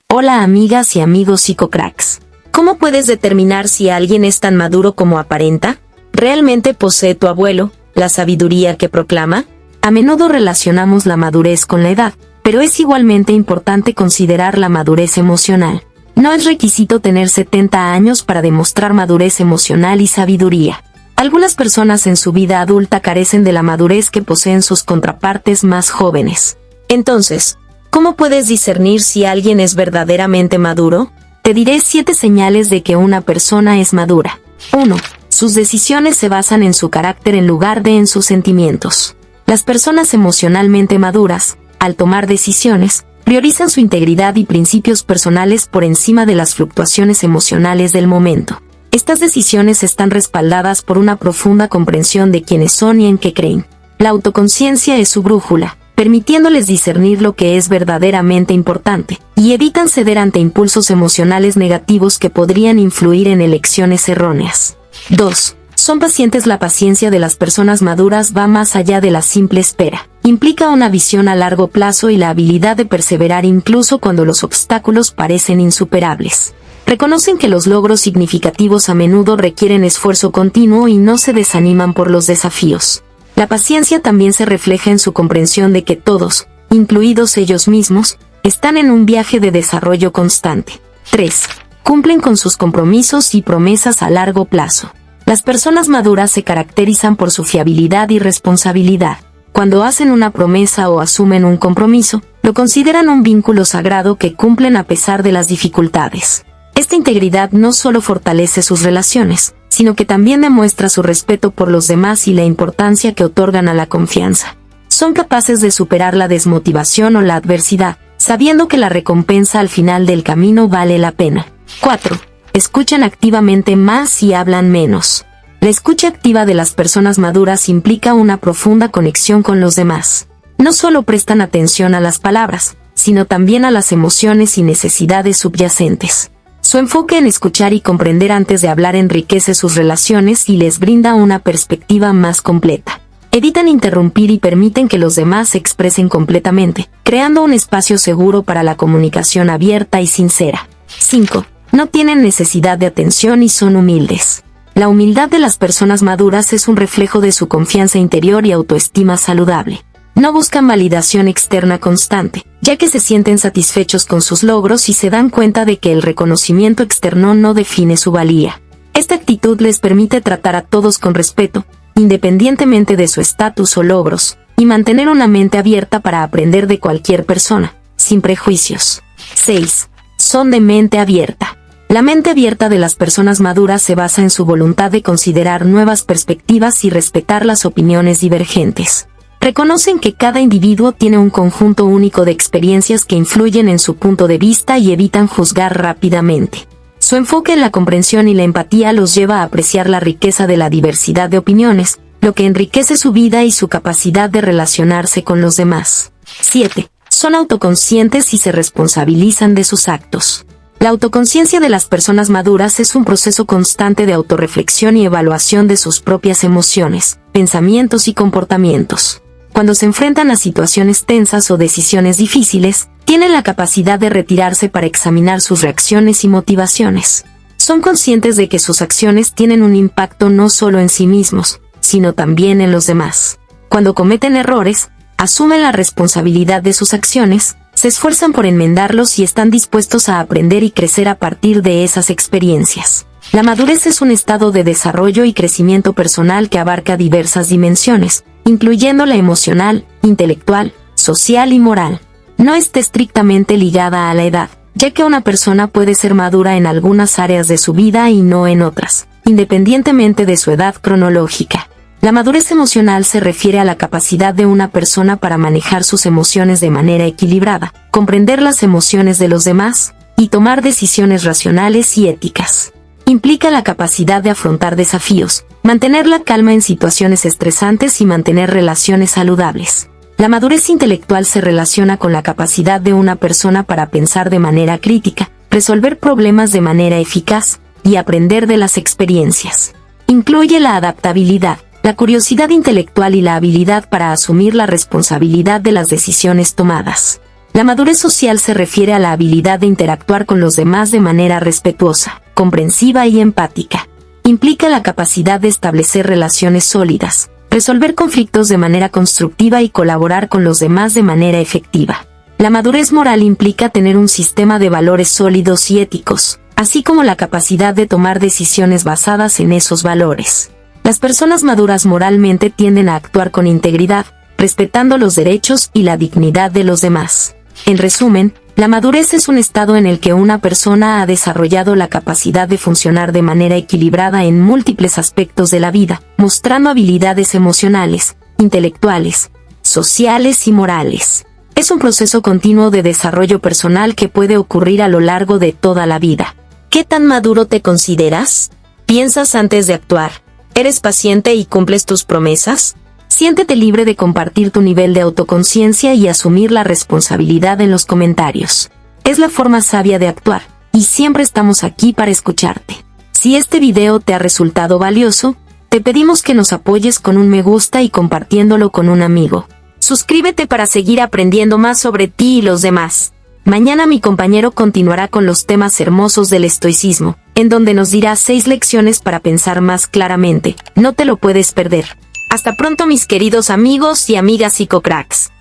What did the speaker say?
Hola amigas y amigos psicocracks. ¿Cómo puedes determinar si alguien es tan maduro como aparenta? ¿Realmente posee tu abuelo la sabiduría que proclama? A menudo relacionamos la madurez con la edad, pero es igualmente importante considerar la madurez emocional. No es requisito tener 70 años para demostrar madurez emocional y sabiduría. Algunas personas en su vida adulta carecen de la madurez que poseen sus contrapartes más jóvenes. Entonces, ¿cómo puedes discernir si alguien es verdaderamente maduro? Te diré 7 señales de que una persona es madura. 1. Sus decisiones se basan en su carácter en lugar de en sus sentimientos. Las personas emocionalmente maduras, al tomar decisiones, priorizan su integridad y principios personales por encima de las fluctuaciones emocionales del momento. Estas decisiones están respaldadas por una profunda comprensión de quiénes son y en qué creen. La autoconciencia es su brújula, permitiéndoles discernir lo que es verdaderamente importante, y evitan ceder ante impulsos emocionales negativos que podrían influir en elecciones erróneas. 2. Son pacientes. La paciencia de las personas maduras va más allá de la simple espera. Implica una visión a largo plazo y la habilidad de perseverar incluso cuando los obstáculos parecen insuperables. Reconocen que los logros significativos a menudo requieren esfuerzo continuo y no se desaniman por los desafíos. La paciencia también se refleja en su comprensión de que todos, incluidos ellos mismos, están en un viaje de desarrollo constante. 3. Cumplen con sus compromisos y promesas a largo plazo. Las personas maduras se caracterizan por su fiabilidad y responsabilidad. Cuando hacen una promesa o asumen un compromiso, lo consideran un vínculo sagrado que cumplen a pesar de las dificultades. Esta integridad no solo fortalece sus relaciones, sino que también demuestra su respeto por los demás y la importancia que otorgan a la confianza. Son capaces de superar la desmotivación o la adversidad, sabiendo que la recompensa al final del camino vale la pena. 4. Escuchan activamente más y hablan menos. La escucha activa de las personas maduras implica una profunda conexión con los demás. No solo prestan atención a las palabras, sino también a las emociones y necesidades subyacentes. Su enfoque en escuchar y comprender antes de hablar enriquece sus relaciones y les brinda una perspectiva más completa. Evitan interrumpir y permiten que los demás se expresen completamente, creando un espacio seguro para la comunicación abierta y sincera. 5. No tienen necesidad de atención y son humildes. La humildad de las personas maduras es un reflejo de su confianza interior y autoestima saludable. No buscan validación externa constante, ya que se sienten satisfechos con sus logros y se dan cuenta de que el reconocimiento externo no define su valía. Esta actitud les permite tratar a todos con respeto, independientemente de su estatus o logros, y mantener una mente abierta para aprender de cualquier persona, sin prejuicios. 6. Son de mente abierta. La mente abierta de las personas maduras se basa en su voluntad de considerar nuevas perspectivas y respetar las opiniones divergentes. Reconocen que cada individuo tiene un conjunto único de experiencias que influyen en su punto de vista y evitan juzgar rápidamente. Su enfoque en la comprensión y la empatía los lleva a apreciar la riqueza de la diversidad de opiniones, lo que enriquece su vida y su capacidad de relacionarse con los demás. 7. Son autoconscientes y se responsabilizan de sus actos. La autoconciencia de las personas maduras es un proceso constante de autorreflexión y evaluación de sus propias emociones, pensamientos y comportamientos. Cuando se enfrentan a situaciones tensas o decisiones difíciles, tienen la capacidad de retirarse para examinar sus reacciones y motivaciones. Son conscientes de que sus acciones tienen un impacto no solo en sí mismos, sino también en los demás. Cuando cometen errores, asumen la responsabilidad de sus acciones, se esfuerzan por enmendarlos y están dispuestos a aprender y crecer a partir de esas experiencias. La madurez es un estado de desarrollo y crecimiento personal que abarca diversas dimensiones, incluyendo la emocional, intelectual, social y moral. No está estrictamente ligada a la edad, ya que una persona puede ser madura en algunas áreas de su vida y no en otras, independientemente de su edad cronológica. La madurez emocional se refiere a la capacidad de una persona para manejar sus emociones de manera equilibrada, comprender las emociones de los demás, y tomar decisiones racionales y éticas. Implica la capacidad de afrontar desafíos, mantener la calma en situaciones estresantes y mantener relaciones saludables. La madurez intelectual se relaciona con la capacidad de una persona para pensar de manera crítica, resolver problemas de manera eficaz, y aprender de las experiencias. Incluye la adaptabilidad, la curiosidad intelectual y la habilidad para asumir la responsabilidad de las decisiones tomadas. La madurez social se refiere a la habilidad de interactuar con los demás de manera respetuosa, comprensiva y empática. Implica la capacidad de establecer relaciones sólidas, resolver conflictos de manera constructiva y colaborar con los demás de manera efectiva. La madurez moral implica tener un sistema de valores sólidos y éticos, así como la capacidad de tomar decisiones basadas en esos valores. Las personas maduras moralmente tienden a actuar con integridad, respetando los derechos y la dignidad de los demás. En resumen, la madurez es un estado en el que una persona ha desarrollado la capacidad de funcionar de manera equilibrada en múltiples aspectos de la vida, mostrando habilidades emocionales, intelectuales, sociales y morales. Es un proceso continuo de desarrollo personal que puede ocurrir a lo largo de toda la vida. ¿Qué tan maduro te consideras? ¿Piensas antes de actuar? ¿Eres paciente y cumples tus promesas? Siéntete libre de compartir tu nivel de autoconciencia y asumir la responsabilidad en los comentarios. Es la forma sabia de actuar, y siempre estamos aquí para escucharte. Si este video te ha resultado valioso, te pedimos que nos apoyes con un me gusta y compartiéndolo con un amigo. Suscríbete para seguir aprendiendo más sobre ti y los demás. Mañana mi compañero continuará con los temas hermosos del estoicismo, en donde nos dirá 6 lecciones para pensar más claramente. No te lo puedes perder. Hasta pronto mis queridos amigos y amigas psicocracks.